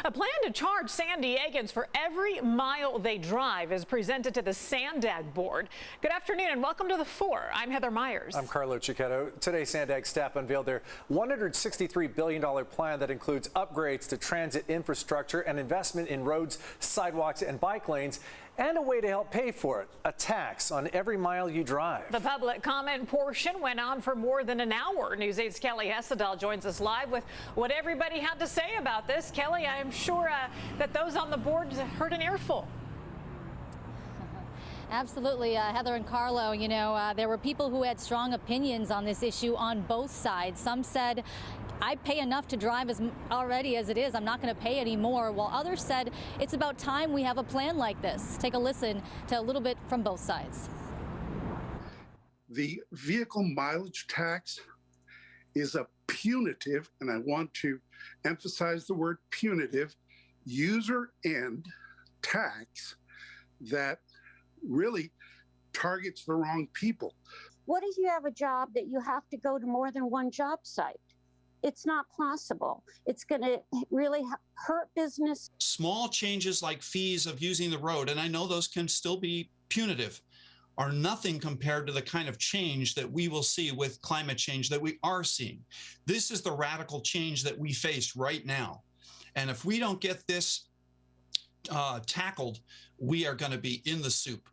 A plan to charge San Diegans for every mile they drive is presented to the SANDAG Board. Good afternoon and welcome to The Four. I'm Heather Myers. I'm Carlo Cicchetto. Today, SANDAG staff unveiled their $163 billion plan that includes upgrades to transit infrastructure and investment in roads, sidewalks, and bike lanes, and a way to help pay for it, a tax on every mile you drive. The public comment portion went on for more than an hour. News 8's Kelly Hessedal joins us live with what everybody had to say about this. Kelly, I am sure that those on the board heard an earful. Absolutely, Heather and Carlo, you know, there were people who had strong opinions on this issue on both sides. Some said, I pay enough to drive already as it is. I'm not going to pay any more. While others said, it's about time we have a plan like this. Take a listen to a little bit from both sides. The vehicle mileage tax is a punitive, and I want to emphasize the word punitive, user-end tax that really targets the wrong people. What if you have a job that you have to go to more than one job site? It's not possible. It's going to really hurt business. Small changes like fees of using the road, and I know those can still be punitive, are nothing compared to the kind of change that we will see with climate change that we are seeing. This is the radical change that we face right now. And if we don't get this tackled, we are going to be in the soup.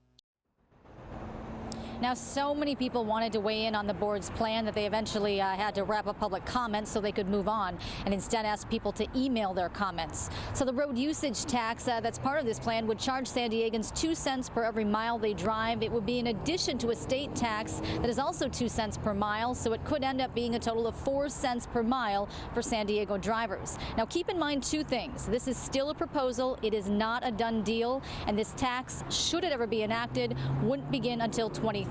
Now, so many people wanted to weigh in on the board's plan that they eventually had to wrap up public comments so they could move on and instead asked people to email their comments. So the road usage tax that's part of this plan would charge San Diegans 2 cents per every mile they drive. It would be in addition to a state tax that is also 2 cents per mile, so it could end up being a total of 4 cents per mile for San Diego drivers. Now, keep in mind two things. This is still a proposal. It is not a done deal, and this tax, should it ever be enacted, wouldn't begin until 2030.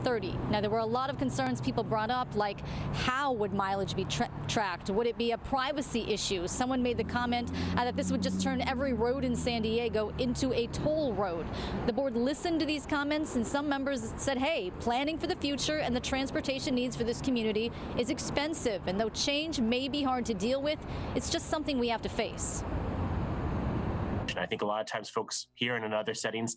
Now, there were a lot of concerns people brought up, like how would mileage be tracked? Would it be a privacy issue? Someone made the comment that this would just turn every road in San Diego into a toll road. The board listened to these comments, and some members said, hey, planning for the future and the transportation needs for this community is expensive, and though change may be hard to deal with, it's just something we have to face. I think a lot of times folks here and in other settings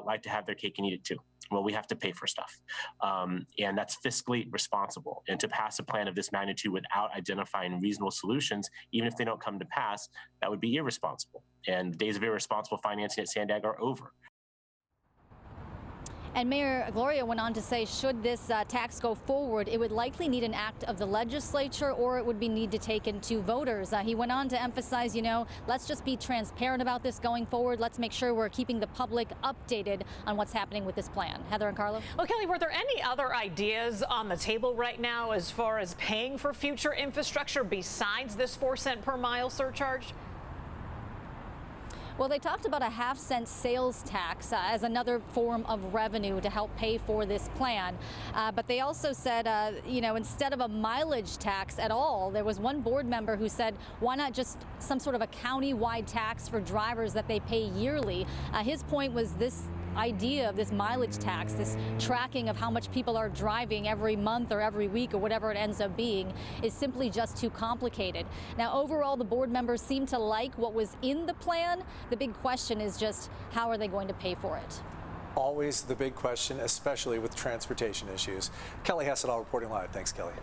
like to have their cake and eat it too. Well, we have to pay for stuff, and that's fiscally responsible. And to pass a plan of this magnitude without identifying reasonable solutions, even if they don't come to pass, that would be irresponsible. And the days of irresponsible financing at SANDAG are over. And Mayor Gloria went on to say, should this tax go forward, it would likely need an act of the legislature, or it would be need to take into voters. He went on to emphasize, you know, let's just be transparent about this going forward. Let's make sure we're keeping the public updated on what's happening with this plan. Heather and Carlo. Well, Kelly, were there any other ideas on the table right now as far as paying for future infrastructure besides this 4 cent per mile surcharge? Well, they talked about a half-cent sales tax as another form of revenue to help pay for this plan. But they also said, you know, instead of a mileage tax at all, there was one board member who said, why not just some sort of a county-wide tax for drivers that they pay yearly? His point was this idea of this mileage tax, this tracking of how much people are driving every month or every week or whatever it ends up being, is simply just too complicated. Now, overall, the board members seem to like what was in the plan. The big question is just how are they going to pay for it? Always the big question, especially with transportation issues. Kelly Hessedal reporting live. Thanks, Kelly.